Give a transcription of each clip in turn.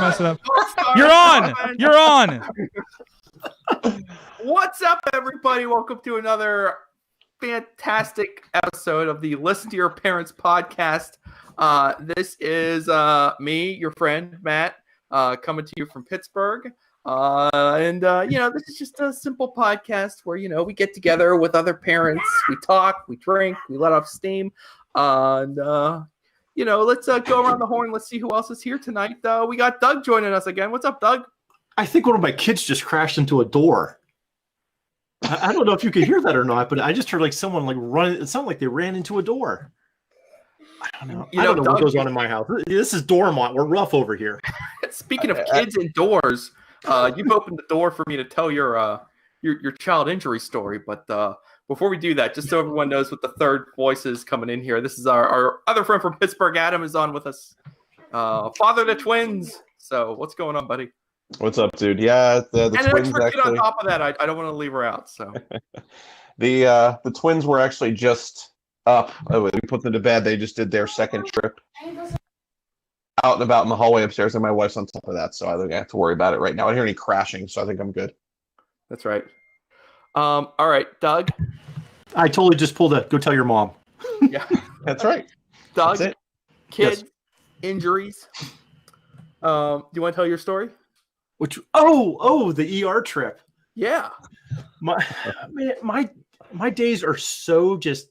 Mess it up. You're on. You're on. What's up, everybody? Welcome to another fantastic episode of the Listen to Your Parents podcast. This is me, your friend Matt, coming to you from Pittsburgh. This is just a simple podcast where we get together with other parents, we talk, we drink, we let off steam, let's go around the horn. Let's see who else is here tonight. We got Doug joining us again. What's up, Doug? I think one of my kids just crashed into a door. I don't know if you could hear that or not, but I just heard someone run. It sounded like they ran into a door. I don't know. I don't know what goes on in my house. This is Dormont. We're rough over here. Speaking of kids indoors, you've opened the door for me to tell your child injury story. But before we do that, just so everyone knows what the third voice is coming in here, this is our other friend from Pittsburgh. Adam is on with us. Father to twins. So what's going on, buddy? What's up, dude? Yeah, the twins actually. On top of that, I don't want to leave her out. So the twins were actually just up. We put them to bed. They just did their second trip out and about in the hallway upstairs, and my wife's on top of that, so I don't have to worry about it right now. I don't hear any crashing, so I think I'm good. That's right. All right, Doug. I totally just pulled a go tell your mom. Yeah, that's right. Doug, that's kids, injuries. Do you want to tell your story? The ER trip. Yeah. My days are so just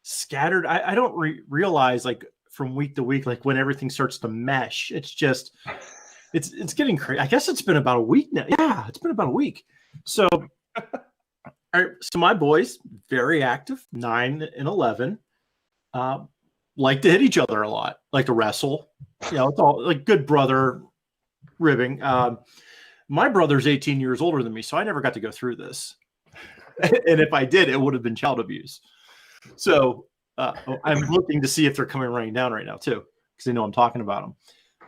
scattered. I don't realize from week to week, when everything starts to mesh. It's just, it's getting crazy. I guess it's been about a week now. Yeah, it's been about a week. So, so my boys, very active, 9 and 11, like to hit each other a lot, like to wrestle. It's all like good brother ribbing. My brother's 18 years older than me, so I never got to go through this. And if I did, it would have been child abuse. So I'm looking to see if they're coming running down right now too, because they know I'm talking about them.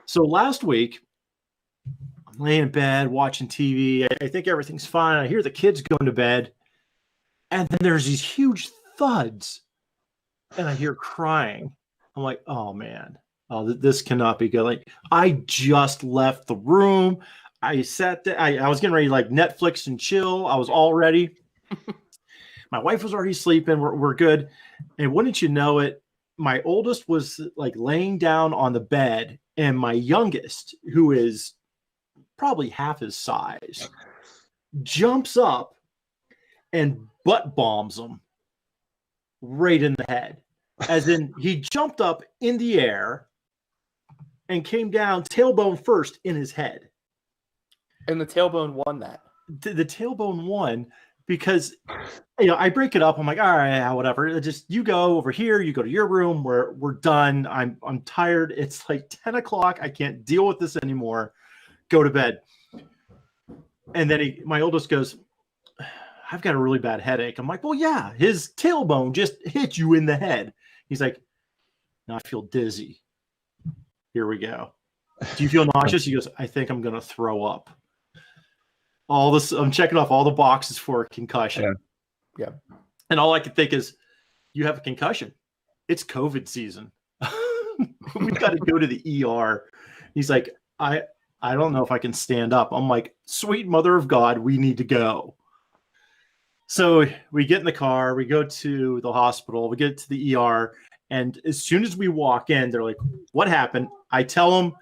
So last week, I'm laying in bed watching TV. I think everything's fine. I hear the kids going to bed, and then there's these huge thuds and I hear crying. I'm like, oh man, this cannot be good. Like, I just left the room. I sat there. I was getting ready to like Netflix and chill. I was all ready. My wife was already sleeping. We're good. And wouldn't you know it, my oldest was like laying down on the bed, and my youngest, who is probably half his size, jumps up and butt bombs him right in the head. As in, he jumped up in the air and came down tailbone first in his head. And the tailbone won that. The tailbone won because, I break it up. I'm like, all right, whatever. Just you go over here. You go to your room. We're done. I'm tired. It's like 10 o'clock. I can't deal with this anymore. Go to bed. And then my oldest goes, I've got a really bad headache. I'm like, well, yeah, his tailbone just hit you in the head. He's like, no, I feel dizzy. Here we go. Do you feel nauseous? He goes, I think I'm going to throw up. All this, I'm checking off all the boxes for a concussion. Yeah. And all I could think is, you have a concussion. It's COVID season. We got to go to the ER. He's like, I don't know if I can stand up. I'm like, sweet mother of God, we need to go. So we get in the car, we go to the hospital, we get to the ER, and as soon as we walk in, they're like, what happened? I tell them,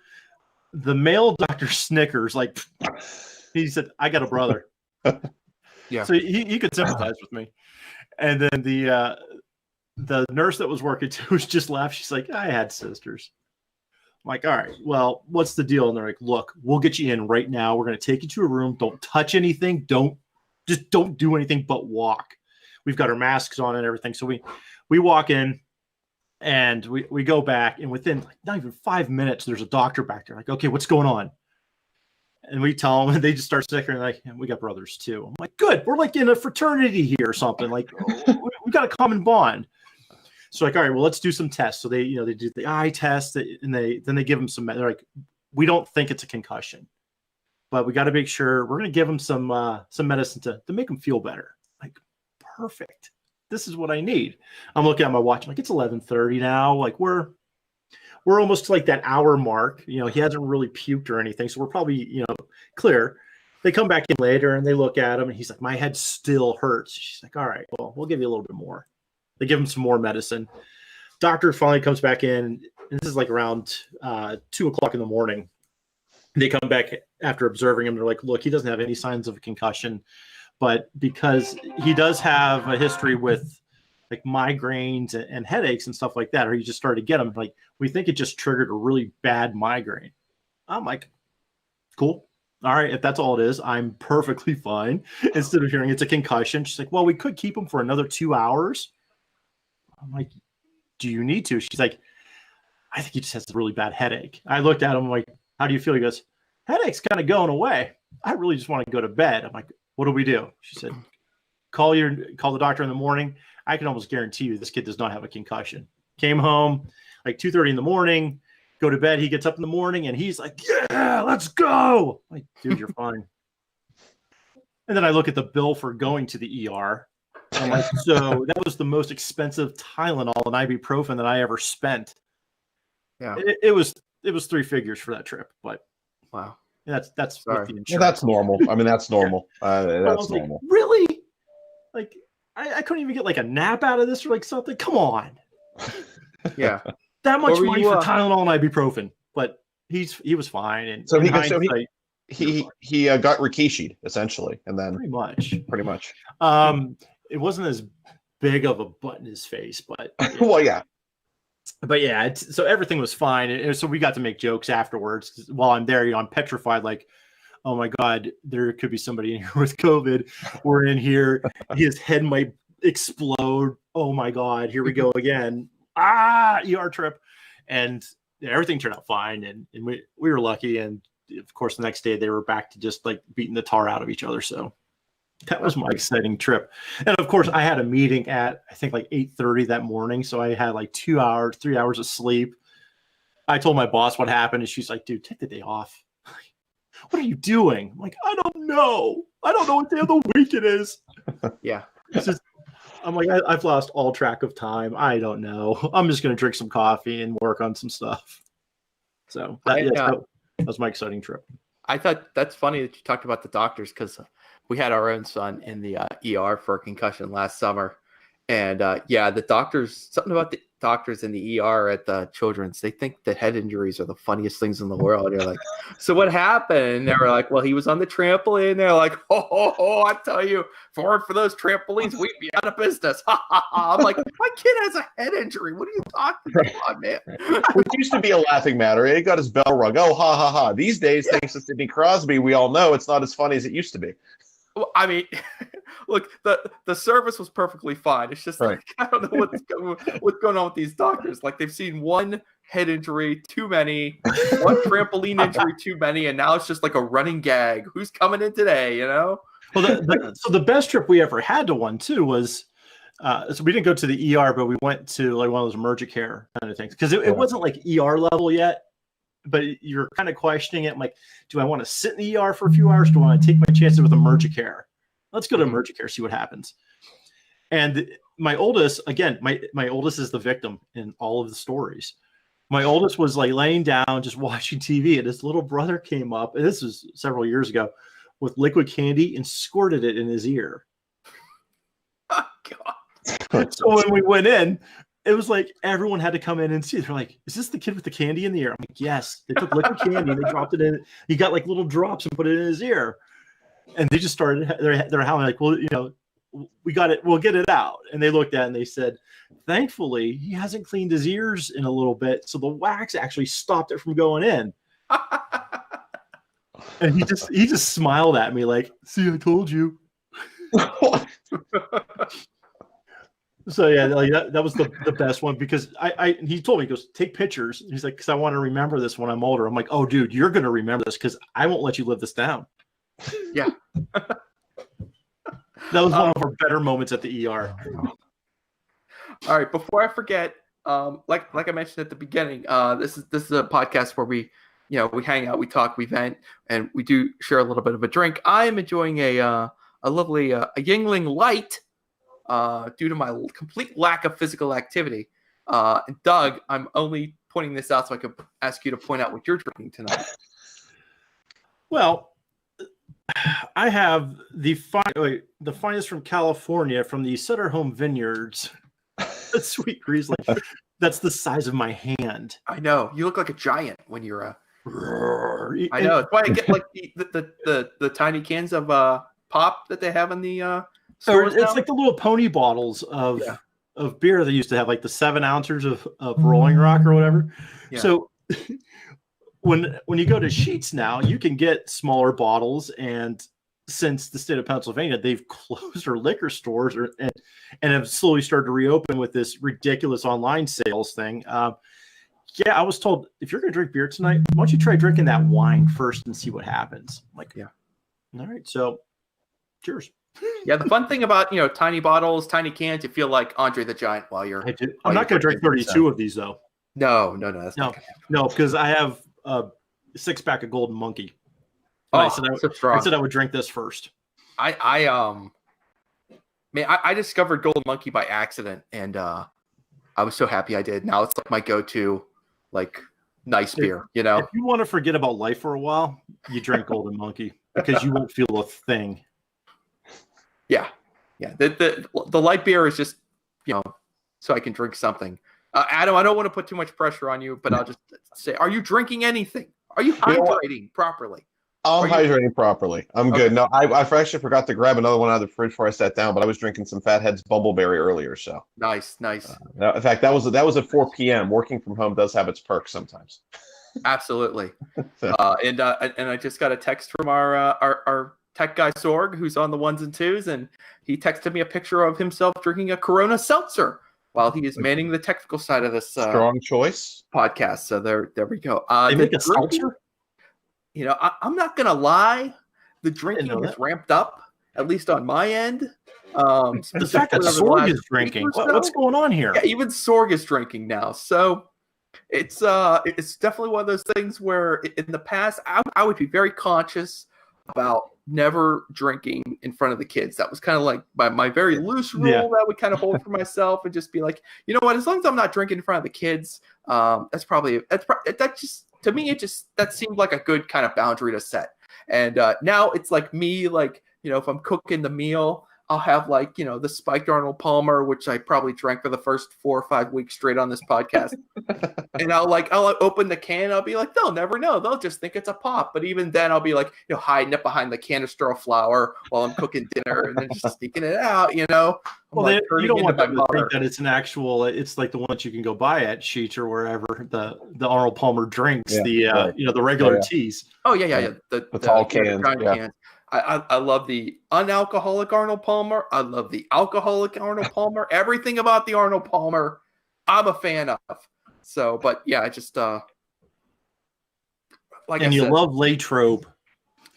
the male Dr. Snickers, like, he said, I got a brother. Yeah. So he could sympathize with me. And then the nurse that was working too was just laughed. She's like, I had sisters. I'm like, all right, well, what's the deal? And they're like, look, we'll get you in right now. We're going to take you to a room. Don't touch anything. Don't do anything but walk. We've got our masks on and everything. So we walk in and we go back, and within like not even 5 minutes, there's a doctor back there. Like, okay, what's going on? And we tell them, and they just start snickering like, we got brothers too. I'm like, good. We're like in a fraternity here or something. Like, we got a common bond. So like, all right, well, let's do some tests. So they do the eye test, and then they give them some. They're like, we don't think it's a concussion, but we got to make sure. We're going to give them some medicine to make them feel better. Like, perfect. This is what I need. I'm looking at my watch. I'm like, it's 11:30 now. Like, we're almost to like that hour mark. He hasn't really puked or anything, so we're probably clear. They come back in later and they look at him, and he's like, my head still hurts. She's like, all right, well, we'll give you a little bit more. They give him some more medicine. Doctor finally comes back in, and this is like around 2 o'clock in the morning. They come back after observing him. They're like, look, he doesn't have any signs of a concussion, but because he does have a history with like migraines and headaches and stuff like that, or he just started to get them, like, we think it just triggered a really bad migraine. I'm like, cool. All right, if that's all it is, I'm perfectly fine. Instead of hearing it's a concussion, she's like, well, we could keep him for another 2 hours. I'm like, do you need to? She's like, I think he just has a really bad headache. I looked at him like, how do you feel? He goes, headache's kind of going away. I really just want to go to bed. I'm like, what do we do? She said, call the doctor in the morning. I can almost guarantee you this kid does not have a concussion. Came home like 2:30 in the morning, go to bed. He gets up in the morning and he's like, yeah, let's go. I'm like, dude, you're fine. And then I look at the bill for going to the ER. I'm like, so that was the most expensive Tylenol and ibuprofen that I ever spent. Yeah. It was 3 figures for that trip, but wow. That's with the insurance. Well, that's normal. I mean, that's normal. That's normal. Like, really? Like, I couldn't even get like a nap out of this or like something. Come on. Yeah. That much money for Tylenol and ibuprofen, but he was fine. And so he got Rikishi'd essentially, and then pretty much. It wasn't as big of a butt in his face, but well, yeah. But yeah, so everything was fine. And so we got to make jokes afterwards. While I'm there, I'm petrified. Like, oh my God, there could be somebody in here with COVID. We're in here. His head might explode. Oh my God, here we go again. ER trip. And everything turned out fine. And we were lucky. And of course, the next day they were back to just like beating the tar out of each other. So that was my exciting trip. And of course, I had a meeting at, I think, like 8:30 that morning. So I had like 3 hours of sleep. I told my boss what happened, and she's like, dude, take the day off. What are you doing? I'm like, I don't know. I don't know what day of the week it is. Yeah. It's just, I'm like, I've lost all track of time. I don't know. I'm just going to drink some coffee and work on some stuff. So that was my exciting trip. I thought that's funny that you talked about the doctors because we had our own son in the ER for a concussion last summer. And the doctors, something about the doctors in the ER at the children's, they think that head injuries are the funniest things in the world. They're like, so what happened? And they were like, well, he was on the trampoline. They're like, I tell you, for those trampolines, we'd be out of business. I'm like, my kid has a head injury. What are you talking about, man? Which used to be a laughing matter. He got his bell rung. Oh, ha, ha, ha. These days, thanks to Sidney Crosby, we all know it's not as funny as it used to be. Well, I mean, look, the service was perfectly fine. It's just Right. like, I don't know what's going on with these doctors. Like they've seen one head injury too many, one trampoline injury too many, and now it's just like a running gag. Who's coming in today? You know? Well, so the best trip we ever had to one too was, so we didn't go to the ER, but we went to like one of those emergent care kind of things because it wasn't like ER level yet. But you're kind of questioning it. I'm like, do I want to sit in the ER for a few hours? Do I want to take my chances with emergent care? Let's go to emergent care, see what happens. And my oldest, again, my oldest is the victim in all of the stories. My oldest was like laying down, just watching TV, and his little brother came up, and this was several years ago, with liquid candy and squirted it in his ear. Oh, God. So when we went in, it was like everyone had to come in and see. They're like, "Is this the kid with the candy in the ear?" I'm like, "Yes." They took liquid candy and they dropped it in. He got like little drops and put it in his ear, and they just started. They're howling like, "Well, you know, we got it. We'll get it out." And they looked at it and they said, "Thankfully, he hasn't cleaned his ears in a little bit, so the wax actually stopped it from going in." And he just smiled at me like, "See, I told you." So yeah, like that was the best one because he told me, he goes, take pictures. He's like, because I want to remember this when I'm older. I'm like, oh dude, you're gonna remember this because I won't let you live this down. Yeah. That was one of our better moments at the ER. All right, before I forget, like I mentioned at the beginning, this is a podcast where we hang out, we talk, we vent, and we do share a little bit of a drink. I am enjoying a lovely a Yingling Light. Due to my complete lack of physical activity. And Doug, I'm only pointing this out so I could ask you to point out what you're drinking tonight. Well, I have the finest from California from the Sutter Home Vineyards. A sweet Riesling. That's the size of my hand. I know. You look like a giant when you're I know. That's why I get like the tiny cans of pop that they have in the it's like the little pony bottles of beer they used to have, like the 7 ounces of Rolling Rock or whatever. Yeah. So when you go to Sheetz now, you can get smaller bottles, and since the state of Pennsylvania, they've closed their liquor stores and have slowly started to reopen with this ridiculous online sales thing. I was told, if you're going to drink beer tonight, why don't you try drinking that wine first and see what happens? I'm like, yeah. All right, so cheers. Yeah, the fun thing about tiny bottles, tiny cans, you feel like Andre the Giant while you're. I'm not going to drink 32 of these though. No, that's not no, because I have a 6-pack of Golden Monkey. I said I would drink this first. I discovered Golden Monkey by accident, and I was so happy I did. Now it's like my go-to, like nice beer. If you want to forget about life for a while, you drink Golden Monkey because you won't feel a thing. Yeah. The light beer is just, so I can drink something. Adam, I don't want to put too much pressure on you, but I'll just say, are you drinking anything? Are you hydrating properly? I'm hydrating properly. I'm good. No, I actually forgot to grab another one out of the fridge before I sat down, but I was drinking some Fathead's Bumbleberry earlier. So nice. In fact, that was at 4 p.m. Working from home does have its perks sometimes. Absolutely. And I just got a text from our tech guy Sorg, who's on the ones and twos, and he texted me a picture of himself drinking a Corona seltzer while he is manning the technical side of this strong choice podcast. So there we go. They make a seltzer? I'm not gonna lie, the drinking has ramped up, at least on my end. The fact that Sorg is drinking, what's going on here? Yeah, even Sorg is drinking now. So it's definitely one of those things where in the past I would be very conscious about never drinking in front of the kids. That was kind of like my very loose rule that I would kind of hold for myself and just be like, you know what, as long as I'm not drinking in front of the kids, that just, to me, that seemed like a good kind of boundary to set. And now it's like me, like, you know, if I'm cooking the meal, I'll have like, you know, the spiked Arnold Palmer, which I probably drank for the first 4 or 5 weeks straight on this podcast. And I'll open the can. I'll be like, they'll never know. They'll just think it's a pop. But even then I'll be like, you know, hiding it behind the canister of flour while I'm cooking dinner and then just sneaking it out, you know. You don't want them to think that it's an actual, it's like the one that you can go buy at Sheetz or wherever, the Arnold Palmer drinks, you know, the regular teas. Oh, yeah. The tall cans. Cans. I love the unalcoholic Arnold Palmer. I love the alcoholic Arnold Palmer. Everything about the Arnold Palmer, I'm a fan of. So, but yeah, I just love Latrobe.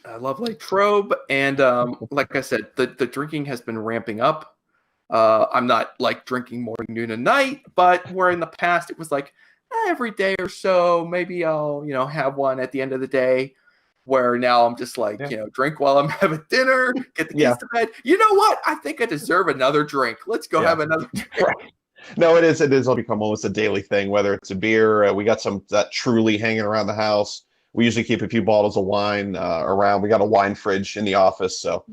I love Latrobe, and like I said, the drinking has been ramping up. I'm not like drinking morning, noon, and night, but where in the past it was like every day or so, maybe I'll, you know, have one at the end of the day. Where now I'm just like, you know, drink while I'm having dinner, get the kids to bed. You know what? I think I deserve another drink. Let's go have another drink. No, it is. It'll become almost a daily thing, whether it's a beer. We got some that Truly hanging around the house. We usually keep a few bottles of wine around. We got a wine fridge in the office. So,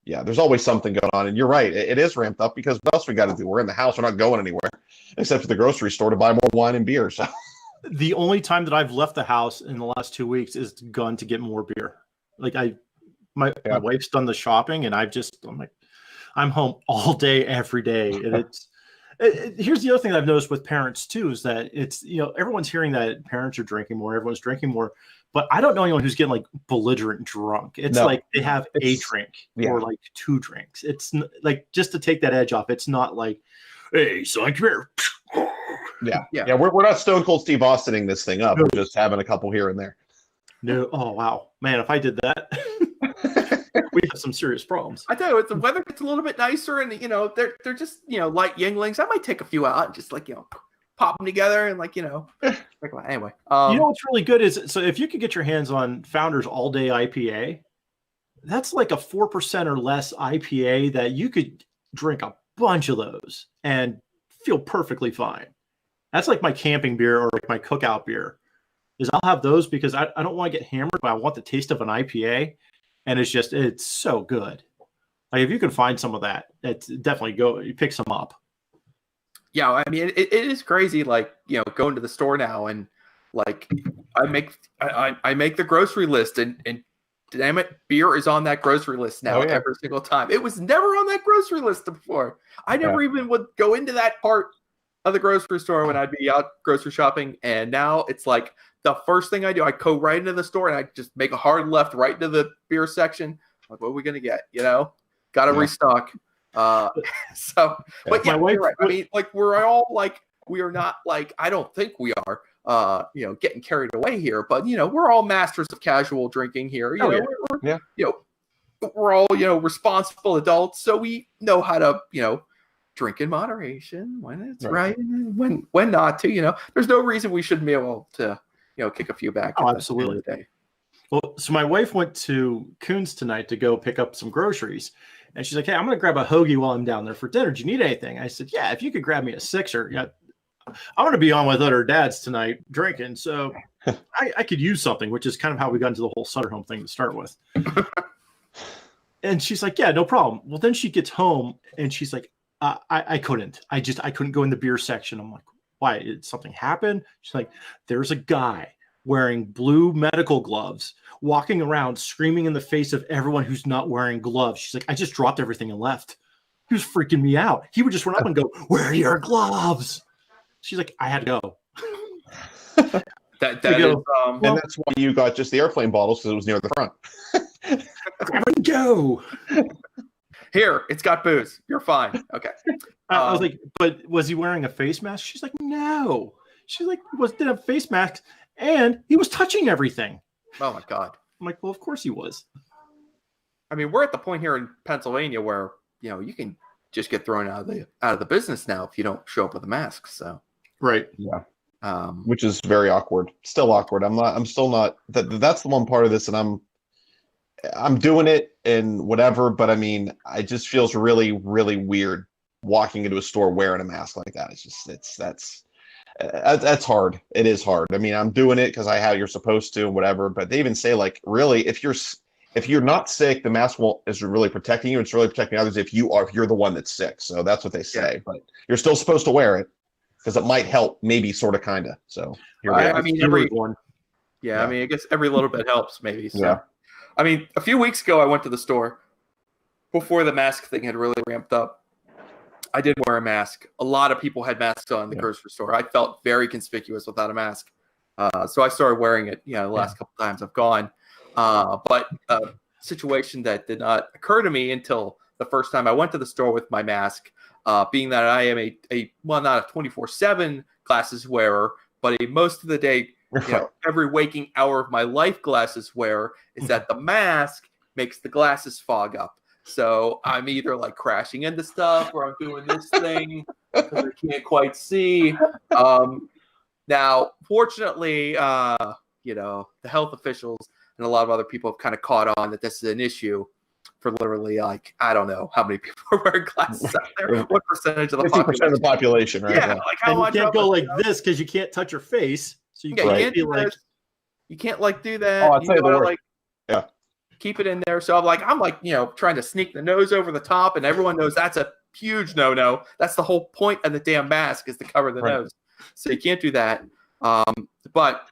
there's always something going on. And you're right. It is ramped up because what else we got to do? We're in the house. We're not going anywhere except to the grocery store to buy more wine and beer. So. The only time that I've left the house in the last 2 weeks is gone to get more beer. Like my wife's done the shopping and I'm like, I'm home all day, every day. And here's the other thing that I've noticed with parents too, is that it's, you know, everyone's hearing that parents are drinking more, everyone's drinking more, but I don't know anyone who's getting like belligerent drunk. It's like they have a drink or like 2 drinks. It's like, just to take that edge off. It's not like, hey, son, come here. Yeah. We're not Stone Cold Steve Austining this thing up. We're just having a couple here and there. No. Oh wow, man! If I did that, we have some serious problems. I tell you, the weather gets a little bit nicer, and you know they're just, you know, light Yinglings. I might take a few out and just like, you know, pop them together and like, you know. Anyway, you know what's really good is, so if you could get your hands on Founders All Day IPA, that's like a 4% or less IPA that you could drink a bunch of those and feel perfectly fine. That's like my camping beer or like my cookout beer. Is I'll have those because I don't want to get hammered, but I want the taste of an IPA, and it's so good. Like if you can find some of that, it's definitely you pick some up. Yeah, I mean it is crazy. Like, you know, going to the store now and like I make the grocery list and damn it, beer is on that grocery list now every single time. It was never on that grocery list before. I never even would go into that part of the grocery store when I'd be out grocery shopping, and now it's like the first thing I do, I go right into the store and I just make a hard left right into the beer section. Like, what are we gonna get? You know, got to restock. But yeah, wife, you're right. I mean, like we're all like, we are not like, I don't think we are, you know, getting carried away here, but you know, we're all masters of casual drinking here. You know, we're all, you know, responsible adults, so we know how to, you know, drink in moderation when it's right and when not to. You know, there's no reason we shouldn't be able to, you know, kick a few back. Absolutely. Well, so my wife went to Coons tonight to go pick up some groceries, and she's like, "Hey, I'm going to grab a hoagie while I'm down there for dinner. Do you need anything?" I said, "Yeah, if you could grab me a sixer. Yeah, I'm going to be on with other dads tonight drinking, so I could use something," which is kind of how we got into the whole Sutter Home thing to start with. And she's like, "Yeah, no problem." Well, then she gets home and she's like, I couldn't go in the beer section. I'm like, why? Did something happen? She's like, there's a guy wearing blue medical gloves walking around screaming in the face of everyone who's not wearing gloves. She's like, I just dropped everything and left. He was freaking me out. He would just run up and go, "Where are your gloves?" She's like, I had to go. And that's why you got just the airplane bottles, because it was near the front. Grab and go. Here, it's got booze. You're fine. Okay. I was like, but was he wearing a face mask? She's like, no. She's like, didn't have a face mask, and he was touching everything. Oh my God. I'm like, well, of course he was. I mean, we're at the point here in Pennsylvania where, you know, you can just get thrown out of the business now if you don't show up with a mask. So right. Yeah. Which is very awkward. Still awkward. I'm still not. That's the one part of this, and I'm doing it and whatever, but I mean, it just feels really, really weird walking into a store wearing a mask like that. That's hard. It is hard. I mean, I'm doing it because you're supposed to and whatever. But they even say like, really, if you're not sick, the mask is really protecting you. It's really protecting others if you're the one that's sick. So that's what they say. Yeah. But you're still supposed to wear it because it might help, maybe, sort of, kind of. So I mean, every one. Yeah, I mean, I guess every little bit helps, maybe. So. Yeah. I mean, a few weeks ago, I went to the store before the mask thing had really ramped up. I did wear a mask. A lot of people had masks on in the grocery store. I felt very conspicuous without a mask. So I started wearing it, the last couple times I've gone. But a situation that did not occur to me until the first time I went to the store with my mask, being that I am not a 24/7 glasses wearer, but a most of the day, every waking hour of my life glasses wearer, is that the mask makes the glasses fog up. So I'm either like crashing into stuff or I'm doing this thing because I can't quite see. Now, fortunately, the health officials and a lot of other people have kind of caught on that this is an issue for literally, like, I don't know how many people are wearing glasses out there. What percentage of the 50% population? of the population, right? Yeah, like how much? You can't go like this because you can't touch your face. So you can't be like, you can't like do that. Oh, I'll tell you the word. Yeah. Keep it in there. So I'm like, trying to sneak the nose over the top, and everyone knows that's a huge no-no. That's the whole point of the damn mask, is to cover the nose. So you can't do that. But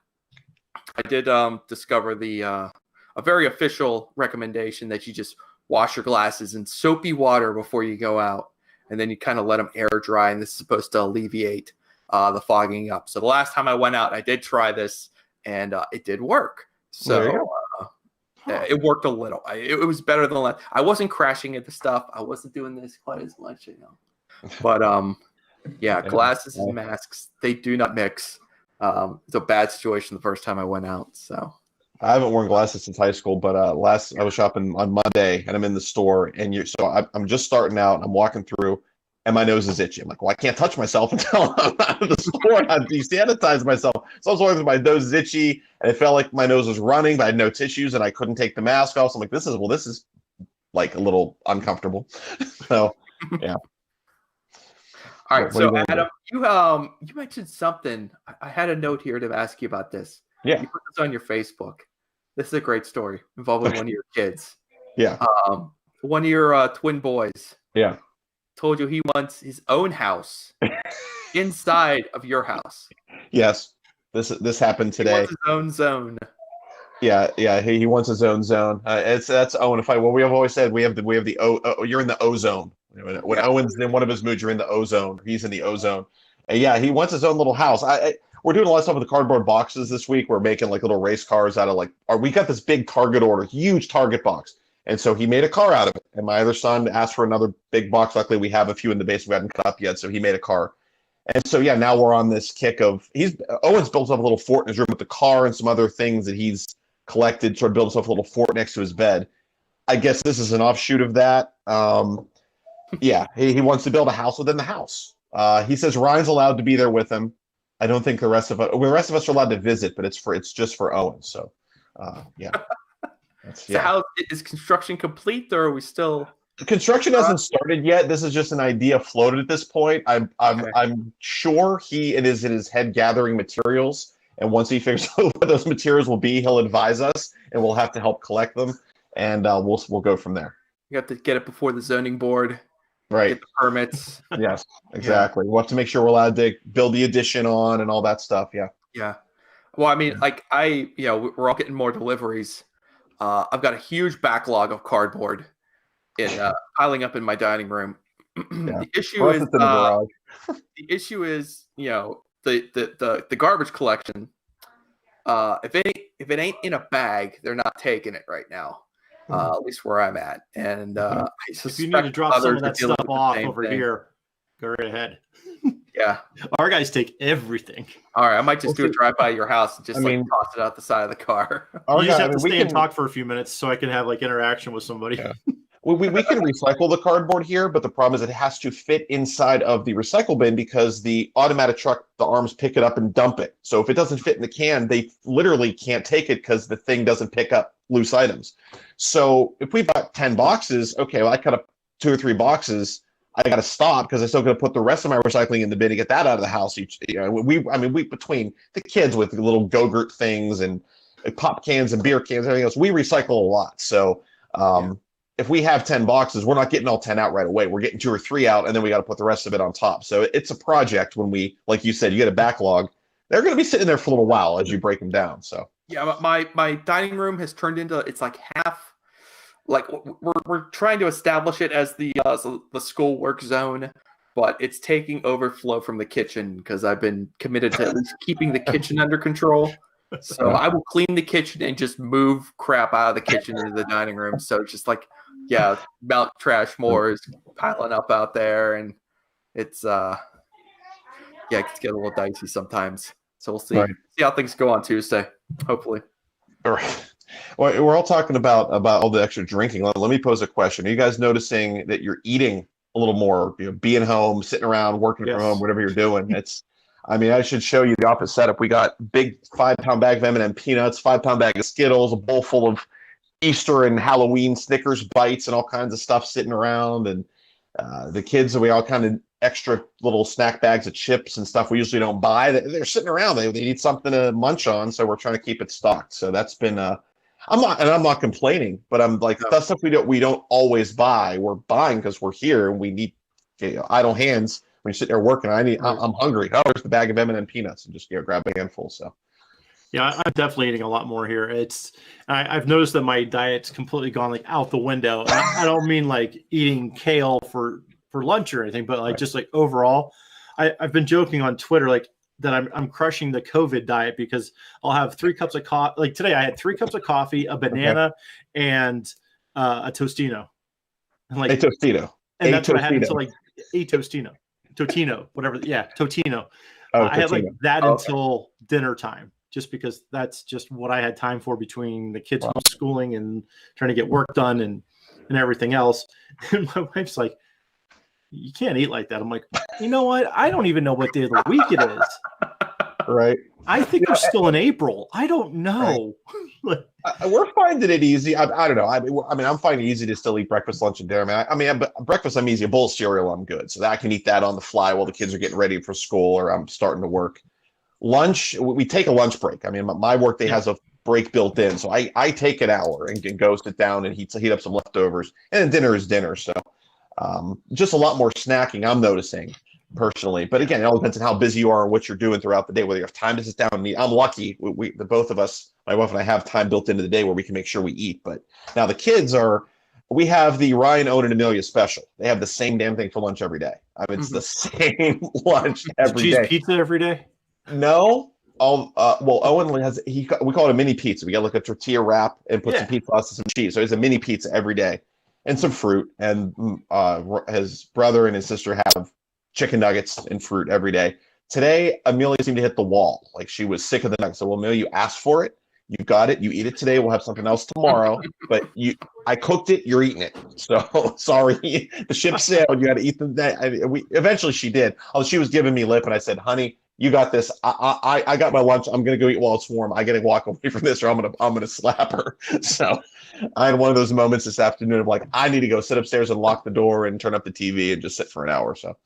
I did discover a very official recommendation that you just wash your glasses in soapy water before you go out, and then you kind of let them air dry, and this is supposed to alleviate the fogging up. So the last time I went out, I did try this, and it did work. So it worked a little. It was better than last. I wasn't crashing into stuff. I wasn't doing this quite as much, But glasses and masks, they do not mix. It's a bad situation the first time I went out. So I haven't worn glasses since high school, but I was shopping on Monday and I'm in the store, and I'm just starting out and I'm walking through and my nose is itchy. I'm like, well, I can't touch myself until I'm out of the store. I de-sanitize myself. So I was walking through, my nose is itchy and it felt like my nose was running, but I had no tissues and I couldn't take the mask off. So I'm like, this is like a little uncomfortable. So yeah. All right. So Adam, you mentioned something. I had a note here to ask you about this. Yeah. You put this on your Facebook. This is a great story involving one of your kids. Yeah. One of your twin boys. Yeah. Told you he wants his own house inside of your house. Yes. This happened today. He wants his own zone. Yeah. He wants his own zone. That's Owen. We have always said we have the O. You're in the O zone. When Owen's in one of his moods, you're in the O zone. He's in the O zone. And yeah, he wants his own little house. We're doing a lot of stuff with the cardboard boxes this week. We're making like little race cars out of we got this big Target order, huge Target box. And so he made a car out of it. And my other son asked for another big box. Luckily, we have a few in the basement we haven't cut up yet. So he made a car. And so, yeah, now we're on this kick of Owen's built up a little fort in his room with the car and some other things that he's collected, sort of built himself a little fort next to his bed. I guess this is an offshoot of that. Yeah, he wants to build a house within the house. He says Ryan's allowed to be there with him. I don't think the rest of us are allowed to visit, but it's just for Owen. So, yeah. So how is construction complete, or are we still? Construction hasn't started yet. This is just an idea floated at this point. I'm sure he is in his head gathering materials, and once he figures out what those materials will be, he'll advise us, and we'll have to help collect them, and we'll go from there. You have to get it before the zoning board. Right. Get the permits. Yes, exactly. We'll have to make sure we're allowed to build the addition on and all that stuff. Yeah. Yeah. Well, I mean, like we're all getting more deliveries. I've got a huge backlog of cardboard piling up in my dining room. The issue is the garbage collection. If it ain't in a bag, they're not taking it right now. At least where I'm at. And I suspect if you need to drop some of that stuff off over thing. here, go right ahead. Yeah. Our guys take everything. All right. I might just do a drive by your house and just toss it out the side of the car. You just have to stay and talk for a few minutes so I can have interaction with somebody. Yeah. We can recycle the cardboard here, but the problem is it has to fit inside of the recycle bin because the automatic truck, the arms pick it up and dump it. So if it doesn't fit in the can, they literally can't take it because the thing doesn't pick up loose items. So if we bought 10 boxes, okay, well, I cut up 2 or 3 boxes. I got to stop because I still got to put the rest of my recycling in the bin to get that out of the house. We between the kids with little Go-Gurt things and pop cans and beer cans and everything else, we recycle a lot. So if we have 10 boxes, we're not getting all 10 out right away. We're getting 2 or 3 out, and then we got to put the rest of it on top. So it's a project when we, like you said, you get a backlog. They're going to be sitting there for a little while as you break them down. So yeah, my dining room has turned into, it's like half. Like we're trying to establish it as the school work zone, but it's taking overflow from the kitchen because I've been committed to at least keeping the kitchen under control. So I will clean the kitchen and just move crap out of the kitchen into the dining room. So it's just like, Mount Trashmore is piling up out there, and it's it gets a little dicey sometimes. So we'll see how things go on Tuesday, hopefully. All right. Well, we're all talking about all the extra drinking. Let me pose a question. Are you guys noticing that you're eating a little more, being home, sitting around, working from home, whatever you're doing? I should show you the office setup. We got big 5-pound bag of M&M peanuts, 5-pound bag of Skittles, a bowl full of Easter and Halloween Snickers bites and all kinds of stuff sitting around. And the kids, we all kind of extra little snack bags of chips and stuff we usually don't buy. They're sitting around. They need something to munch on, so we're trying to keep it stocked. So that's been I'm not complaining, but I'm like, that's stuff we don't always buy. We're buying because we're here and we need idle hands when you're sitting there working. I'm hungry. Oh, there's the bag of M&M peanuts, and just grab a handful. So yeah, I'm definitely eating a lot more here. I've noticed that my diet's completely gone like out the window. And I don't mean like eating kale for lunch or anything, but like just like overall, I've been joking on Twitter like that I'm crushing the COVID diet because I'll have 3 cups of coffee. Like today, I had 3 cups of coffee, a banana, and a Tostino. And like a Tostino. And that's what I had until like a Totino, whatever. Yeah, Totino. I had like that until dinner time, just because that's just what I had time for between the kids homeschooling and trying to get work done and everything else. And my wife's like, you can't eat like that. I'm like, you know what? I don't even know what day of the week it is. Right. I think we're still in April. I don't know. Right. We're finding it easy. I don't know. I'm finding it easy to still eat breakfast, lunch, and dinner. Breakfast, I'm easy. A bowl of cereal, I'm good. So that I can eat that on the fly while the kids are getting ready for school or I'm starting to work. Lunch, we take a lunch break. My work day has a break built in. So I take an hour and go sit down and heat up some leftovers. And then dinner is dinner. So just a lot more snacking, I'm noticing personally. But again, it all depends on how busy you are and what you're doing throughout the day, whether you have time to sit down and eat. I'm lucky. The both of us, my wife and I, have time built into the day where we can make sure we eat. But now the kids we have the Ryan, Owen, and Amelia special. They have the same damn thing for lunch every day. It's the same lunch every day. Cheese pizza every day? No. Owen has, we call it a mini pizza. We got like a tortilla wrap and put some pizza sauce and some cheese. So it's a mini pizza every day. And some fruit, and his brother and his sister have chicken nuggets and fruit every day. Today, Amelia seemed to hit the wall. Like she was sick of the nuggets. So, well, Amelia, you asked for it. You got it. You eat it today. We'll have something else tomorrow. But I cooked it. You're eating it. So sorry, the ship sailed. You got to eat them. Eventually, she did. Oh, she was giving me lip, and I said, "Honey, you got this. I got my lunch. I'm gonna go eat while it's warm. I gotta walk away from this, or I'm gonna slap her." So I had one of those moments this afternoon of like, I need to go sit upstairs and lock the door and turn up the TV and just sit for an hour or so.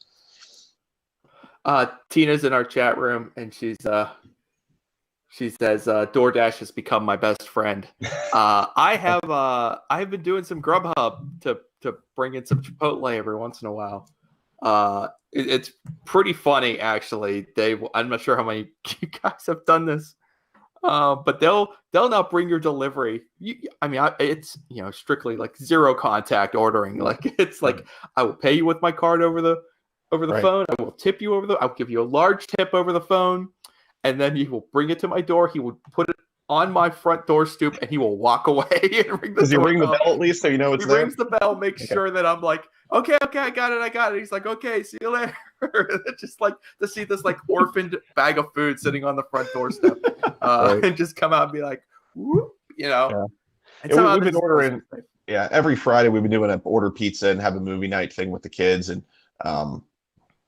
Tina's in our chat room, and she says DoorDash has become my best friend. I've been doing some Grubhub to bring in some Chipotle every once in a while. It's pretty funny, actually. Dave, I'm not sure how many you guys have done this, but they'll not bring your delivery. It's strictly like zero contact ordering. Like it's like I will pay you with my card over the phone. I will tip you I'll give you a large tip over the phone, and then he will bring it to my door. He will put it on my front door stoop, and he will walk away and ring the Does he ring the bell at least so you know it's there? He rings the bell, makes sure that I'm like, okay, I got it. He's like, okay, see you later. Just like to see this like orphaned bag of food sitting on the front doorstep, and just come out and be like, whoop, Yeah. And we've been ordering. Yeah, every Friday we've been doing an order pizza and have a movie night thing with the kids, and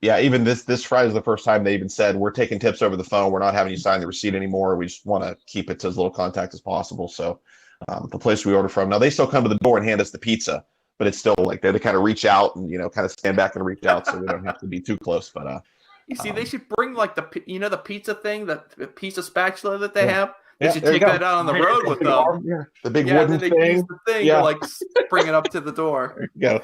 yeah, even this Friday is the first time they even said we're taking tips over the phone. We're not having you sign the receipt anymore. We just want to keep it to as little contact as possible. So the place we order from now, they still come to the door and hand us the pizza, but it's still like they kind of reach out and kind of stand back and reach out, so we don't have to be too close. But you see, they should bring like the pizza thing, the pizza spatula that they have. They should there you take go. that out on the road with them. Yeah, the big Yeah, wooden then they use thing. the thing Yeah. to like bring it up to the door. There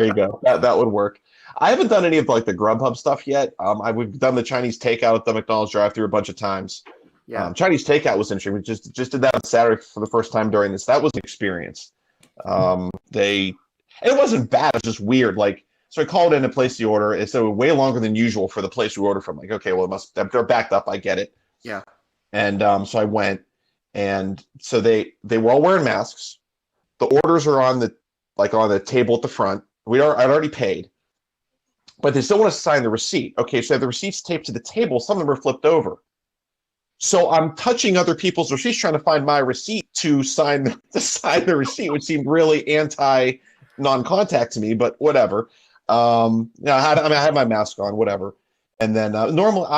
you go. That would work. I haven't done any of like the Grubhub stuff yet. We've done the Chinese takeout at the McDonald's drive-thru a bunch of times. Yeah. Chinese takeout was interesting. We just did that on Saturday for the first time during this. That was an experience. It wasn't bad. It was just weird. Like, so I called in to place the order. It's way longer than usual for the place we order from. Like, okay, well, they're backed up. I get it. Yeah. And so I went, and so they were all wearing masks. The orders are on the table at the front. I'd already paid, but they still want to sign the receipt. Okay, so the receipt's taped to the table. Some of them are flipped over. So I'm touching other people's receipts, trying to find my receipt to sign the receipt, which seemed really non-contact to me, but whatever. I had my mask on, whatever. And then normally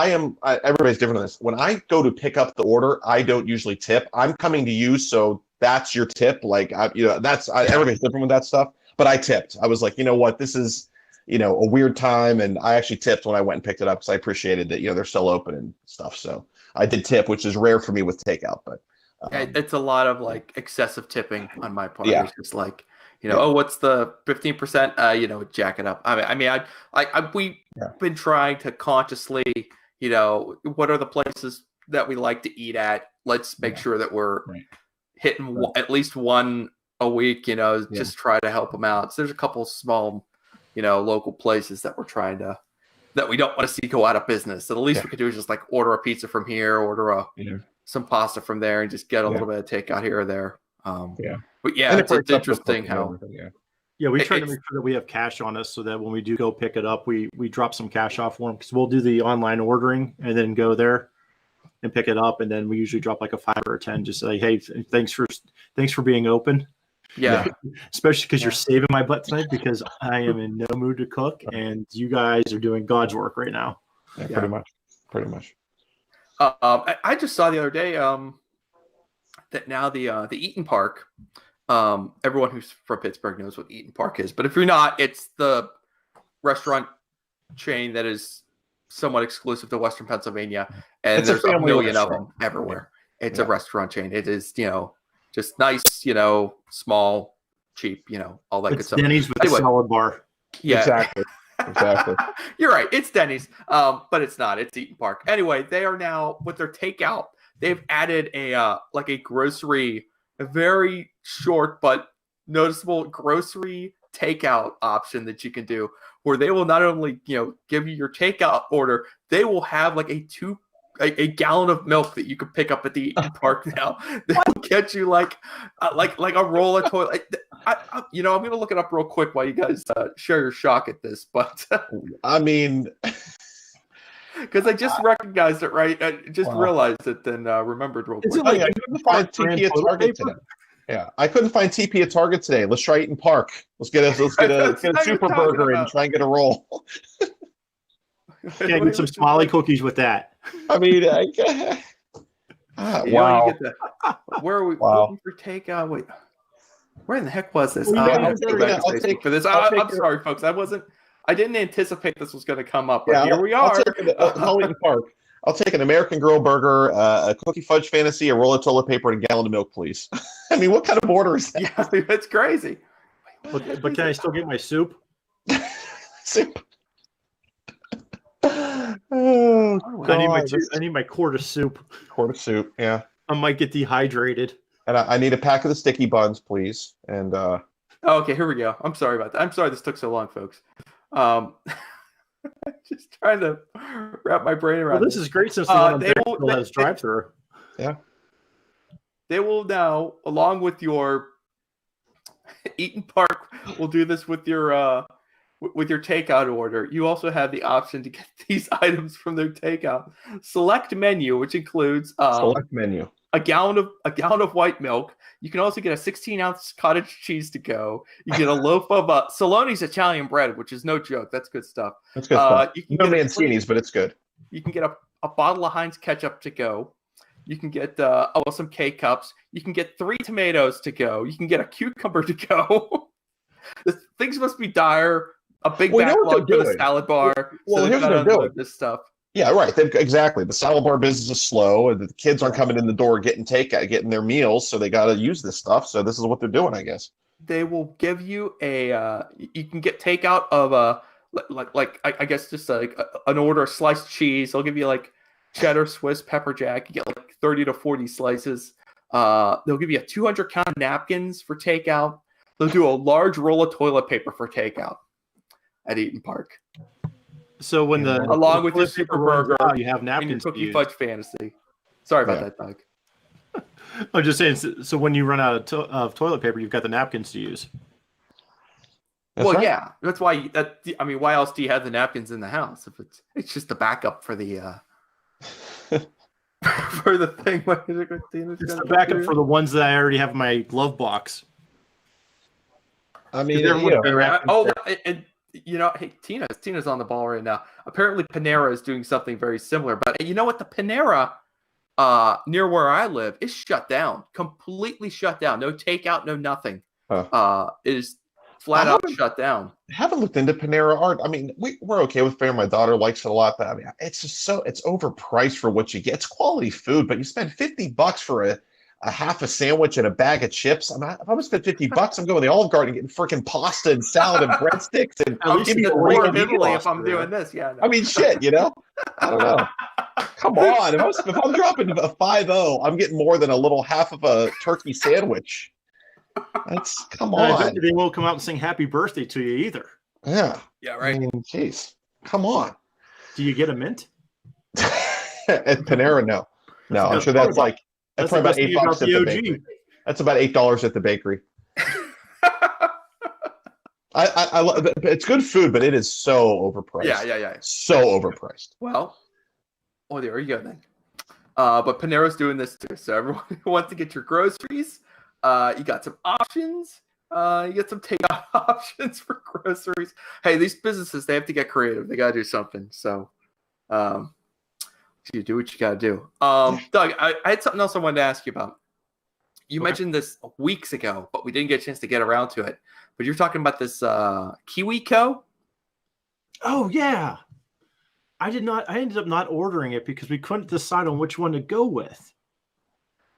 everybody's different on this. When I go to pick up the order, I don't usually tip. I'm coming to you, so that's your tip. Like, everybody's different with that stuff. But I tipped. I was like, you know what, this is, a weird time, and I actually tipped when I went and picked it up because I appreciated that, they're still open and stuff. So I did tip, which is rare for me with takeout. But it's a lot of like excessive tipping on my part. Yeah. It's just like, what's the 15%? Jack it up. We've been trying to consciously, what are the places that we like to eat at? Let's make sure that we're hitting at least one a week, just try to help them out. So there's a couple small, local places that we're trying to, that we don't want to see go out of business. So the least we could do is just like order a pizza from here, order some pasta from there, and just get a little bit of takeout here or there. But yeah, it's interesting how. Yeah, we try to make sure that we have cash on us so that when we do go pick it up, we drop some cash off for them, because we'll do the online ordering and then go there and pick it up, and then we usually drop like a 5 or a 10, just say, hey, thanks for being open. Yeah, especially because you're saving my butt tonight, because I am in no mood to cook, and you guys are doing God's work right now. Yeah, pretty much. I just saw the other day that now the Eaton Park. Everyone who's from Pittsburgh knows what Eaton Park is, but if you're not, it's the restaurant chain that is somewhat exclusive to Western Pennsylvania, and there's a million of them everywhere. It's a restaurant chain. It is, just nice, small, cheap, all that good stuff. Denny's with a salad bar. Yeah, exactly. You're right. It's Denny's, but it's not. It's Eaton Park. Anyway, they are now with their takeout. They've added a grocery, a very short but noticeable grocery takeout option that you can do, where they will not only give you your takeout order, they will have like a gallon of milk that you can pick up at the Eaton Park now. They will get you like a roll of toilet. I'm gonna look it up real quick while you guys share your shock at this, but I mean. Because I just recognized it, right? I just realized it, then remembered real quick. I couldn't find TP at Target today. Yeah, I couldn't find TP at Target today. Let's try Eaton Park. Let's get a super burger and try and get a roll. Yeah, get some smiley cookies with that. I mean, wow. Where are we? Wow. Looking for takeout. Wait, where in the heck was this? I'll sorry, folks. I didn't anticipate this was going to come up, but here we are. Eaton Park. I'll take an American Girl burger, a cookie fudge fantasy, a roll of toilet paper, and a gallon of milk, please. I mean, what kind of order is that? Yeah, that's crazy. But can I still get my soup? Soup. Oh, I need my quart of soup. Quart of soup, yeah. I might get dehydrated. And I need a pack of the sticky buns, please. And okay, here we go. I'm sorry about that. I'm sorry this took so long, folks. Just trying to wrap my brain around. Well, this is great since the one on has drive-through. Yeah. They will now, along with your Eaton Park, will do this with your takeout order. You also have the option to get these items from their takeout select menu, which includes select menu. a gallon of white milk. You can also get a 16-ounce cottage cheese to go. You get a loaf of Saloni's Italian bread, which is no joke. That's good stuff. That's good stuff. You can No get Mancini's, but it's good. You can get a bottle of Heinz ketchup to go. You can get some K-Cups. You can get 3 tomatoes to go. You can get a cucumber to go. Things must be dire. A big backlog for the salad bar. Well, so here's what they're doing. This stuff. Yeah, right. Exactly. The salad bar business is slow, and the kids aren't coming in the door getting their meals, so they got to use this stuff. So this is what they're doing, I guess. They will give you you can get takeout of I guess just like an order of sliced cheese. They'll give you like cheddar, Swiss, pepper jack. You get like 30 to 40 slices. They'll give you a 200-count napkins for takeout. They'll do a large roll of toilet paper for takeout at Eaton Park. So when along with your super burger, you have napkins. And your cookie fudge fantasy. Sorry about that, Doug. I'm just saying. So when you run out of toilet paper, you've got the napkins to use. That's right. Yeah, that's why. Why else do you have the napkins in the house if it's just a backup for the for the thing? It's the backup for the ones that I already have in my glove box. I mean, hey, Tina's on the ball right now. Apparently, Panera is doing something very similar. But you know what? The Panera near where I live is shut down, completely shut down. No takeout, no nothing. It is flat out shut down. I haven't looked into Panera Art. I mean, we're okay with Panera. My daughter likes it a lot, but I mean, it's just it's overpriced for what you get. It's quality food, but you spend $50 for a half a sandwich and a bag of chips. If I'm gonna spend $50, I'm going to the Olive Garden and getting freaking pasta and salad and breadsticks, and I'll give me a real Italy if I'm doing this. Yeah. No. I mean, shit. I don't know. Come on, if I'm dropping a 5-0, I'm getting more than a little half of a turkey sandwich. Come on. They won't come out and sing happy birthday to you either. Yeah. Yeah. Right. I mean, jeez. Come on. Do you get a mint? At Panera, no. I'm sure that's like. That's probably about $8 at the bakery. That's about $8 at the bakery. I love it's good food, but it is so overpriced. Yeah. So overpriced. Well, there you go then. But Panera's doing this too. So everyone who wants to get your groceries, you got some options. You get some takeout options for groceries. Hey, these businesses, they have to get creative. They got to do something. So, you do what you got to do. Doug, I had something else I wanted to ask you about. You mentioned this weeks ago, but we didn't get a chance to get around to it. But you're talking about this KiwiCo? Oh, yeah. I ended up not ordering it because we couldn't decide on which one to go with.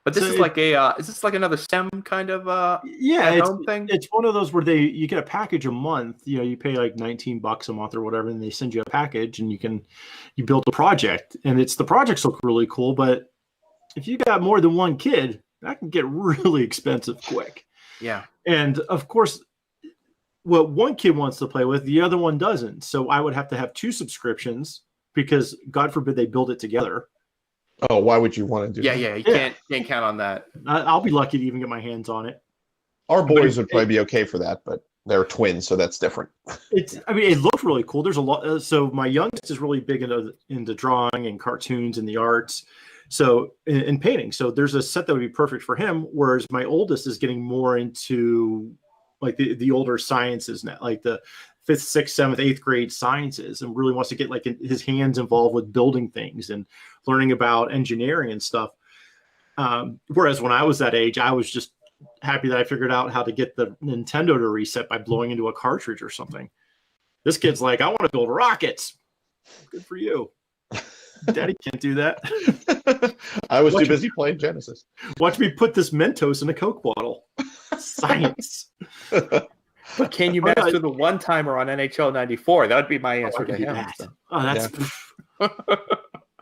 But this is this like another STEM kind of home thing? It's one of those where you get a package a month. You pay like $19 a month or whatever, and they send you a package, and you build a project. And the projects look really cool, but if you got more than one kid, that can get really expensive quick. Yeah. And of course, what one kid wants to play with, the other one doesn't. So I would have to have 2 subscriptions because God forbid they build it together. Oh, why would you want to do that? Yeah, you can't count on that. I'll be lucky to even get my hands on it. Our boys would probably be okay for that, but they're twins, so that's different. It looked really cool. There's a lot. So my youngest is really big into drawing and cartoons and the arts. So in painting. So there's a set that would be perfect for him. Whereas my oldest is getting more into like the older sciences now, like the 5th, 6th, 7th, 8th grade sciences, and really wants to get like his hands involved with building things and learning about engineering and stuff. Whereas when I was that age, I was just happy that I figured out how to get the Nintendo to reset by blowing into a cartridge or something. This kid's like, I want to build rockets. Good for you. Daddy can't do that. I was too busy playing Genesis. Watch me put this Mentos in a Coke bottle. Science. But can you master the one-timer on NHL 94? That would be my answer to him. So. Oh, that's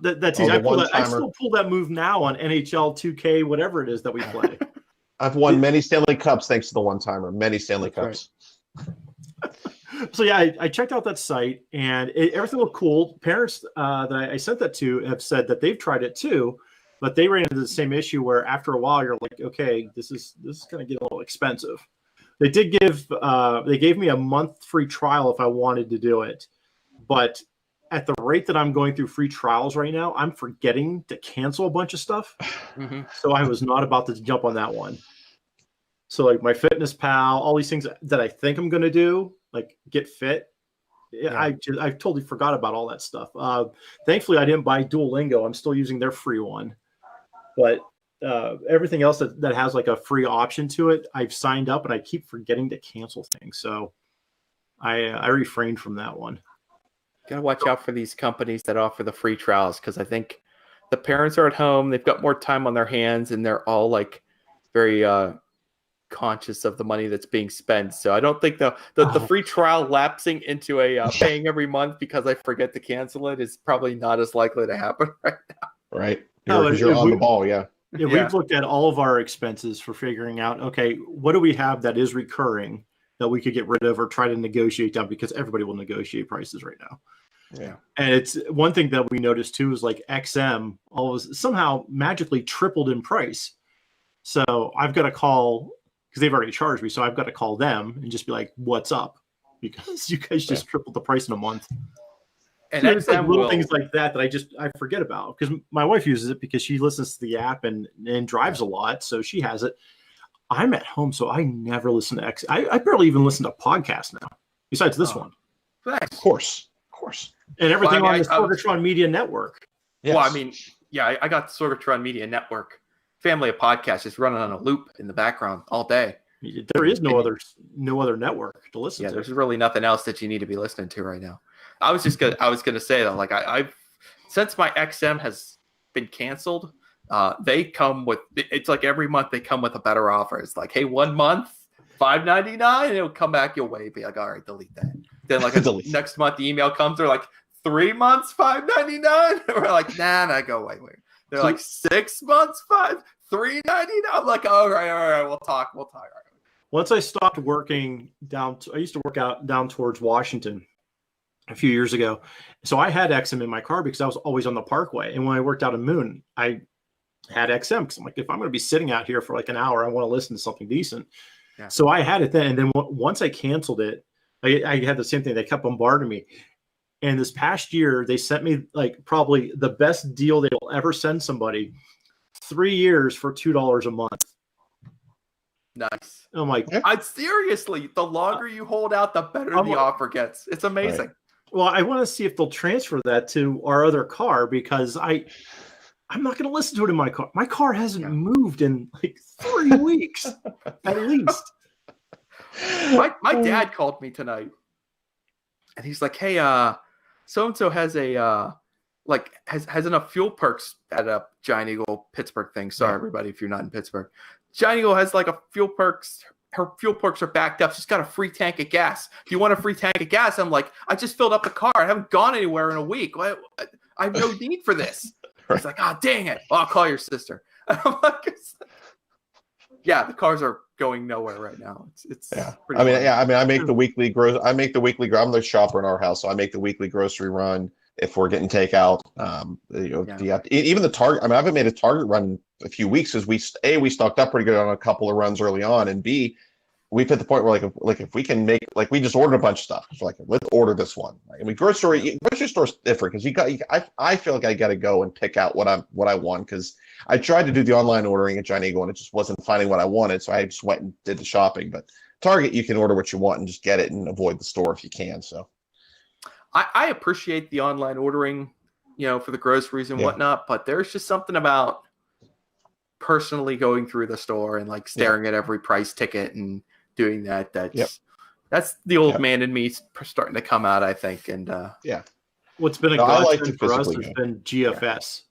that's easy. I still pull that move now on NHL 2K, whatever it is that we play. I've won many Stanley Cups thanks to the one-timer. Many Stanley Cups. Right. So yeah, I checked out that site and everything looked cool. Parents that I sent that to have said that they've tried it too, but they ran into the same issue where after a while you're like, okay, this is going to get a little expensive. They gave me a month free trial if I wanted to do it, but at the rate that I'm going through free trials right now, I'm forgetting to cancel a bunch of stuff. Mm-hmm. So I was not about to jump on that one. So like my Fitness Pal, all these things that I think I'm going to do, like get fit. Yeah. I totally forgot about all that stuff. Thankfully, I didn't buy Duolingo. I'm still using their free one. But everything else that has like a free option to it, I've signed up and I keep forgetting to cancel things. So I refrained from that one. Gotta watch out for these companies that offer the free trials, because I think the parents are at home, they've got more time on their hands, and they're all like very conscious of the money that's being spent. So I don't think the free trial lapsing into a paying every month because I forget to cancel it is probably not as likely to happen right now. Right. You're on the ball, yeah. Yeah, we've looked at all of our expenses for figuring out, okay, what do we have that is recurring that we could get rid of or try to negotiate down, because everybody will negotiate prices right now. Yeah. And it's one thing that we noticed too is like XM always somehow magically tripled in price. So I've got to call, because they've already charged me. So I've got to call them and just be like, what's up? Because you guys just tripled the price in a month. And so it's like XM little things like that I forget about, because my wife uses it because she listens to the app and drives a lot. So she has it. I'm at home, so I never listen to X. I barely even listen to podcasts now, besides this one. Thanks. Of course. And everything Well, I mean, on the Sorgatron Media Network. Yes. Well, I mean, yeah, I got Sorgatron Media Network family of podcasts just running on a loop in the background all day. There is no other network to listen to. Yeah, there's really nothing else that you need to be listening to right now. I was gonna say that, like, I've since my XM has been canceled, they come with, it's like every month they come with a better offer. It's like, hey, 1 month, $5.99, and it'll come back your way. Be like, all right, delete that. Then like next month the email comes, they're like 3 months, $5.99. We're like, nah, go away. They're like 6 months, $3.99. I'm like, all right, we'll talk. All right. Once I stopped working I used to work out down towards Washington a few years ago. So I had XM in my car because I was always on the Parkway. And when I worked out in Moon, I had XM because I'm like, if I'm going to be sitting out here for like an hour, I want to listen to something decent. Yeah. So I had it then. And then once I canceled it, I had the same thing. They kept bombarding me. And this past year, they sent me like probably the best deal they'll ever send somebody, 3 years for $2 a month. Nice. I'm like, seriously, the longer you hold out, the better the offer gets. It's amazing. Right. Well, I want to see if they'll transfer that to our other car, because I'm not going to listen to it in my car. My car hasn't moved in like 3 weeks at least. My dad called me tonight, and he's like, "Hey, so-and-so has a has enough fuel perks at a Giant Eagle Pittsburgh thing." Sorry, everybody, if you're not in Pittsburgh. Giant Eagle has like a fuel perks. Her fuel perks are backed up. She's got a free tank of gas. Do you want a free tank of gas? I'm like, I just filled up the car. I haven't gone anywhere in a week. I have no need for this. Right. He's like, oh, dang it. Well, I'll call your sister. I'm like, yeah, the cars are going nowhere right now. It's pretty I make the weekly I'm the shopper in our house, so I make the weekly grocery run if we're getting takeout. Even the Target. I mean, I haven't made a Target run a few weeks because we stocked up pretty good on a couple of runs early on, and B, we've hit the point where like if we can make, like, we just ordered a bunch of stuff. It's like, let's order this one. Like, I mean, grocery store's different because I feel like I got to go and pick out what I want, because I tried to do the online ordering at Giant Eagle and it just wasn't finding what I wanted, so I just went and did the shopping. But Target, you can order what you want and just get it and avoid the store if you can. So I appreciate the online ordering, for the groceries and whatnot, but there's just something about personally going through the store and like staring at every price ticket and doing that. That's the old man in me starting to come out, I think. And what's been a godsend for us has been GFS.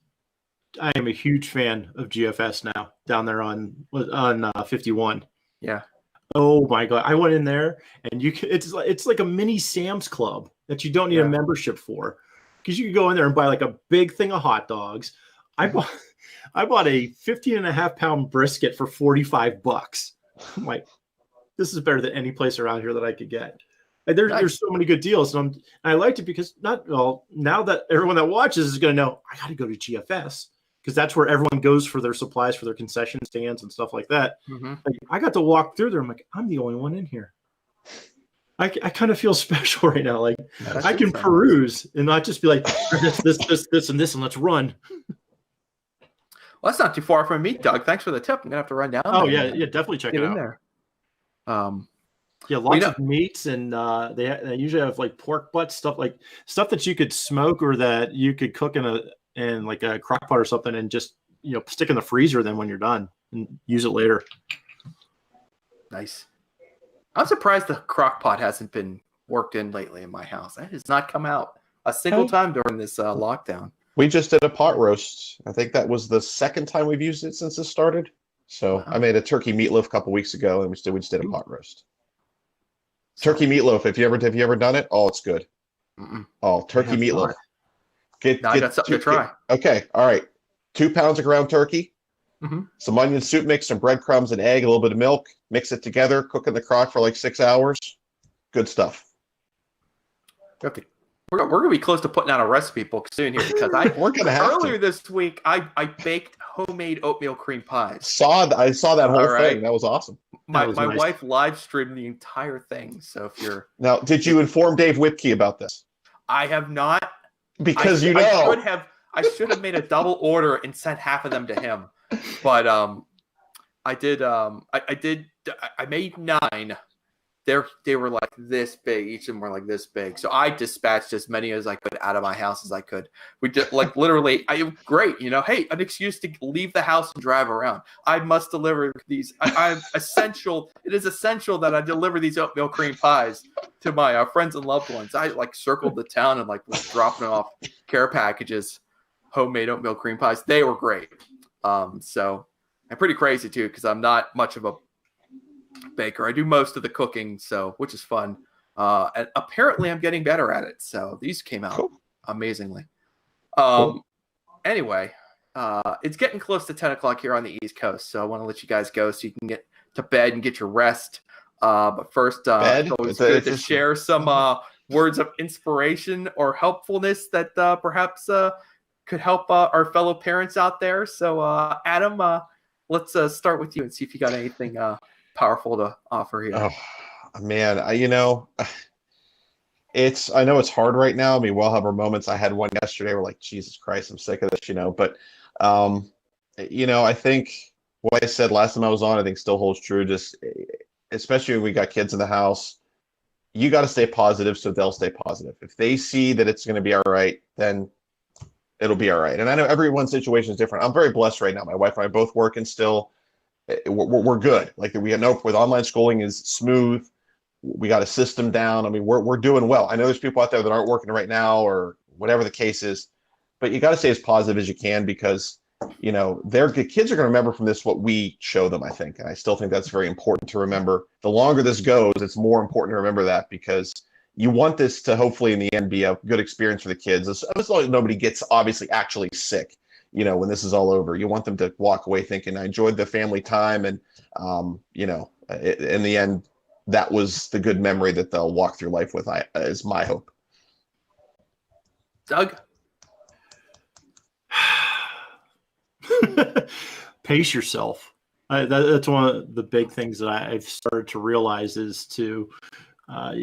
I am a huge fan of GFS now down there on 51. Yeah. Oh my God. I went in there and it's like a mini Sam's Club that you don't need a membership for, because you can go in there and buy like a big thing of hot dogs. I bought a 15.5-pound brisket for $45. I'm like, this is better than any place around here that I could get. And there's so many good deals. And I liked it because now that everyone that watches is going to know, I got to go to GFS, because that's where everyone goes for their supplies, for their concession stands and stuff like that. Mm-hmm. Like, I got to walk through there. I'm like, I'm the only one in here. I kind of feel special right now. Like That I should can sound peruse and not just be like this, and this, and let's run. Well, that's not too far from me, Doug. Thanks for the tip. I'm gonna have to run down. Oh there yeah, definitely check get it in out. there. Yeah, lots of meats, and they usually have like pork butts, stuff that you could smoke or that you could cook in like a crock pot or something, and just stick in the freezer. Then when you're done, and use it later. Nice. I'm surprised the crock pot hasn't been worked in lately in my house. That has not come out a single time during this lockdown. We just did a pot roast. I think that was the second time we've used it since this started. So Wow. I made a turkey meatloaf a couple weeks ago, and we just did a pot roast. Turkey meatloaf. Have you ever done it? Oh, it's good. Mm-mm. Oh, turkey meatloaf. I got something to try. Okay, all right. 2 pounds of ground turkey, some onion soup mix, some breadcrumbs, an egg, a little bit of milk. Mix it together. Cook in the crock for like 6 hours. Good stuff. We're gonna be close to putting out a recipe book soon here because We're gonna have earlier to. this week I baked homemade oatmeal cream pies. I saw that whole All right. thing. That was awesome. My nice. wife live streamed the entire thing. So if you're Now, did you inform Dave Whipke about this? I have not Because I should have made a double order and sent half of them to him. But I did I made 9. They were like this big. Each of them were like this big. So I dispatched as many as I could out of my house as I could. We did like literally. Great, hey, an excuse to leave the house and drive around. I must deliver these. I'm essential. It is essential that I deliver these oatmeal cream pies to my friends and loved ones. I circled the town and was dropping off care packages, homemade oatmeal cream pies. They were great. So I'm pretty crazy too because I'm not much of a baker. I do most of the cooking, which is fun. And apparently I'm getting better at it. So these came out amazingly. Anyway, it's getting close to 10 o'clock here on the East Coast. So I want to let you guys go so you can get to bed and get your rest. But first, it's always good to share some words of inspiration or helpfulness that perhaps could help our fellow parents out there. So Adam, let's start with you and see if you got anything powerful to offer here. Oh man, I know it's hard right now. I mean, we'll have our moments. I had one yesterday. We're like, Jesus Christ, I'm sick of this, But I think what I said last time I was on, I think still holds true. Just especially when we got kids in the house, you got to stay positive so they'll stay positive. If they see that it's going to be all right, then it'll be all right. And I know everyone's situation is different. I'm very blessed right now. My wife and I both working still. We're good. With online schooling is smooth. We got a system down. I mean, we're doing well. I know there's people out there that aren't working right now or whatever the case is, but you got to stay as positive as you can because their kids are going to remember from this what we show them. I think, and I still think that's very important to remember. The longer this goes, it's more important to remember that because you want this to hopefully in the end be a good experience for the kids. As long as nobody gets obviously actually sick. When this is all over, you want them to walk away thinking, I enjoyed the family time. And, in the end, that was the good memory that they'll walk through life with, is my hope. Doug? Pace yourself. That's one of the big things that I've started to realize is to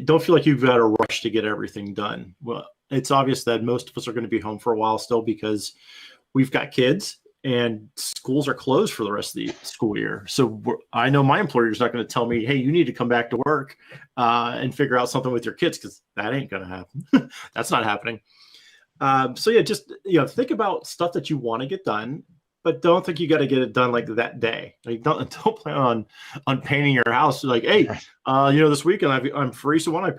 don't feel like you've got to rush to get everything done. Well, it's obvious that most of us are going to be home for a while still because we've got kids and schools are closed for the rest of the school year. So I know my employer is not going to tell me, hey, you need to come back to work and figure out something with your kids because that ain't going to happen. That's not happening. Just think about stuff that you want to get done, but don't think you got to get it done like that day. Don't plan on painting your house. Like, hey, this weekend I'm free, so why don't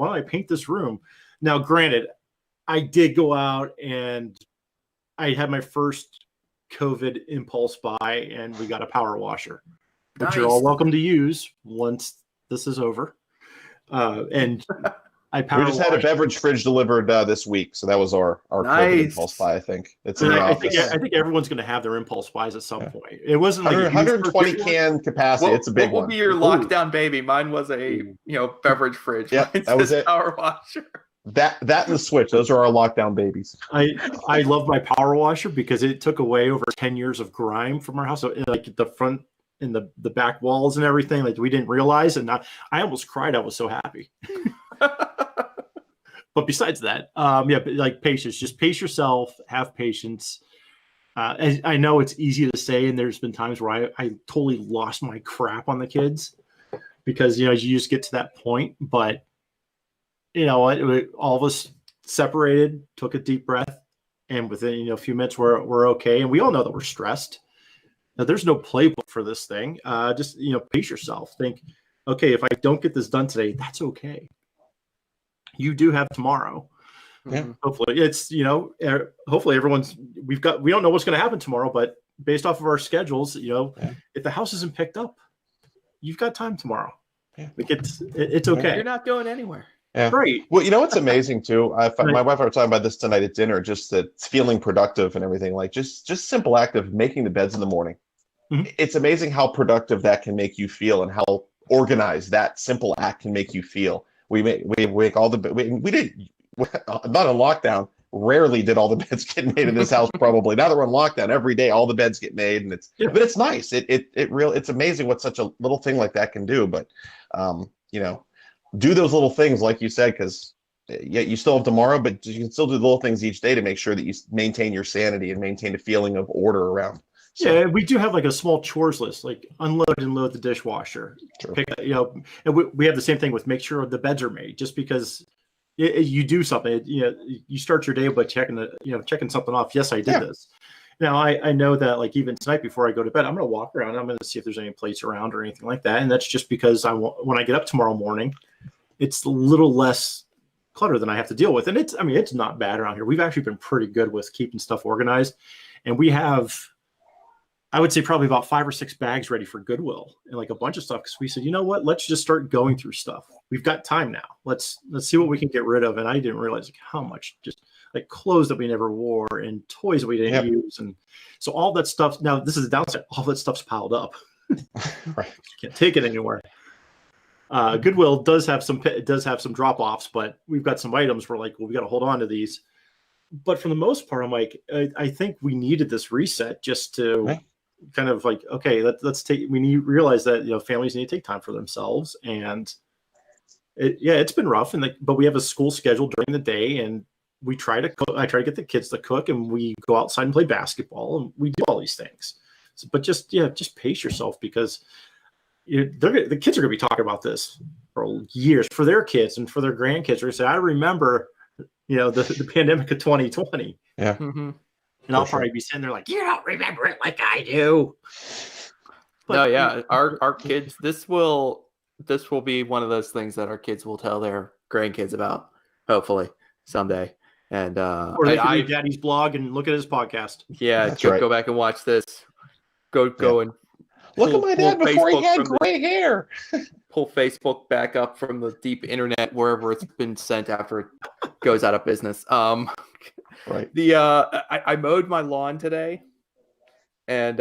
I paint this room? Now, granted, I did go out and I had my first COVID impulse buy, and we got a power washer, which you're all welcome to use once this is over. And we just had a beverage fridge delivered this week, so that was our COVID impulse buy. I think it's in the office. I think everyone's going to have their impulse buys at some point. It wasn't 120 can capacity. It's a big one. What will be your lockdown baby? Mine was a beverage fridge. Yeah, that was it. Power washer. That and the Switch. Those are our lockdown babies. I love my power washer because it took away over 10 years of grime from our house. So the front in the back walls and everything. Like we didn't realize, and I almost cried. I was so happy. But besides that, but like patience, just pace yourself, have patience. I know it's easy to say, and there's been times where I totally lost my crap on the kids because, you just get to that point. But, all of us separated, took a deep breath, and within, a few minutes, we're okay. And we all know that we're stressed. Now, there's no playbook for this thing. Just, pace yourself. Think, okay, if I don't get this done today, that's okay. You do have tomorrow. Yeah. Hopefully it's, hopefully we don't know what's going to happen tomorrow, but based off of our schedules, if the house isn't picked up, you've got time tomorrow. Yeah. Like it's okay. You're not going anywhere. Yeah. Right. Well, what's amazing too? My wife and I were talking about this tonight at dinner, just that feeling productive and everything, like just simple act of making the beds in the morning. Mm-hmm. It's amazing how productive that can make you feel and how organized that simple act can make you feel. We make all the, we did, not in lockdown, rarely did all the beds get made in this house. Probably now that we're in lockdown, every day all the beds get made, and but it's nice. It's amazing what such a little thing like that can do. But do those little things like you said, because you still have tomorrow, but you can still do the little things each day to make sure that you maintain your sanity and maintain a feeling of order around. So, yeah, we do have like a small chores list, like unload and load the dishwasher. Sure. And we have the same thing with make sure the beds are made. Just because you do something, you start your day by checking something off. Yes, I did this. Now I know that like even tonight before I go to bed, I'm going to walk around. I'm going to see if there's any plates around or anything like that. And that's just because when I get up tomorrow morning, it's a little less clutter than I have to deal with. And it's not bad around here. We've actually been pretty good with keeping stuff organized, and we have, I would say, probably about 5 or 6 bags ready for Goodwill and like a bunch of stuff. Cause we said, you know what, let's just start going through stuff. We've got time now. Let's see what we can get rid of. And I didn't realize like how much just like clothes that we never wore and toys that we didn't use. And so all that stuff, now this is the downside. All that stuff's piled up. Right. You can't take it anywhere. Goodwill does have some drop offs, but we've got some items where like, well, we got to hold on to these. But for the most part, I'm like, I think we needed this reset just to kind of like, okay, we realize that, families need to take time for themselves. And it's been rough. But we have a school schedule during the day, and we try to cook. I try to get the kids to cook, and we go outside and play basketball, and we do all these things. But just pace yourself, because the kids are going to be talking about this for years, for their kids and for their grandkids. They're going to say, I remember, the pandemic of 2020. Yeah. Mm-hmm. And I'll probably be sitting there like, you don't remember it like I do. But, our kids, this will be one of those things that our kids will tell their grandkids about, hopefully someday. And or they can read Daddy's blog and look at his podcast. Yeah, go back and watch this. Go and look at my dad before he had gray hair. Pull Facebook back up from the deep internet, wherever it's been sent after it goes out of business. Right. I mowed my lawn today, and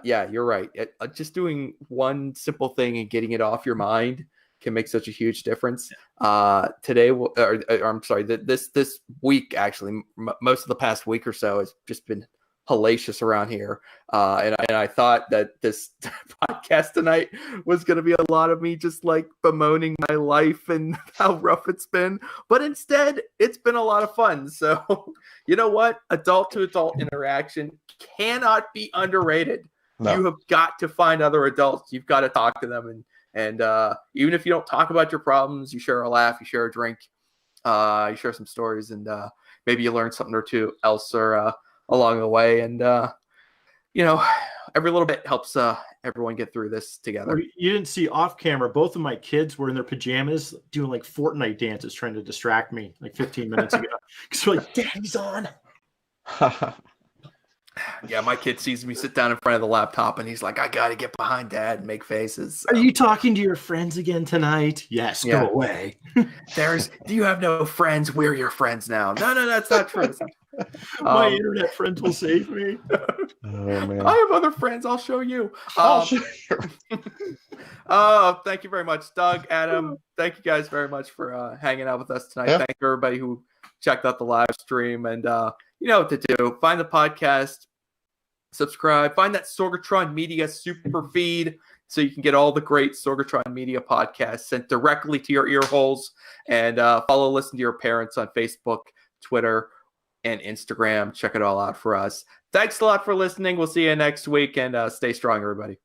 you're right. Just doing one simple thing and getting it off your mind can make such a huge difference. This week, actually, most of the past week or so has just been hellacious around here. And I thought that this podcast tonight was going to be a lot of me just like bemoaning my life and how rough it's been. But instead, it's been a lot of fun. So, you know what? Adult to adult interaction cannot be underrated. No. You have got to find other adults. You've got to talk to them. And even if you don't talk about your problems, you share a laugh, you share a drink, you share some stories, and maybe you learn something or two else along the way. And, every little bit helps everyone get through this together. You didn't see off camera, both of my kids were in their pajamas doing like Fortnite dances, trying to distract me like 15 minutes ago. Because we're like, Daddy's on. Yeah, my kid sees me sit down in front of the laptop, and he's like, I got to get behind Dad and make faces. Are you talking to your friends again tonight? Yes, go away. Do you have no friends? We're your friends now. No, that's not true. My internet friends will save me. Oh, man. I have other friends. I'll show you. Thank you very much, Doug, Adam. Thank you guys very much for hanging out with us tonight. Yeah. Thank you, everybody who checked out the live stream. And you know what to do. Find the podcast. subscribe. Find that Sorgatron Media super feed so you can get all the great Sorgatron Media podcasts sent directly to your ear holes. And follow Listen to Your Parents on Facebook, Twitter, and Instagram. Check it all out for us. Thanks a lot for listening. We'll see you next week, and stay strong, everybody.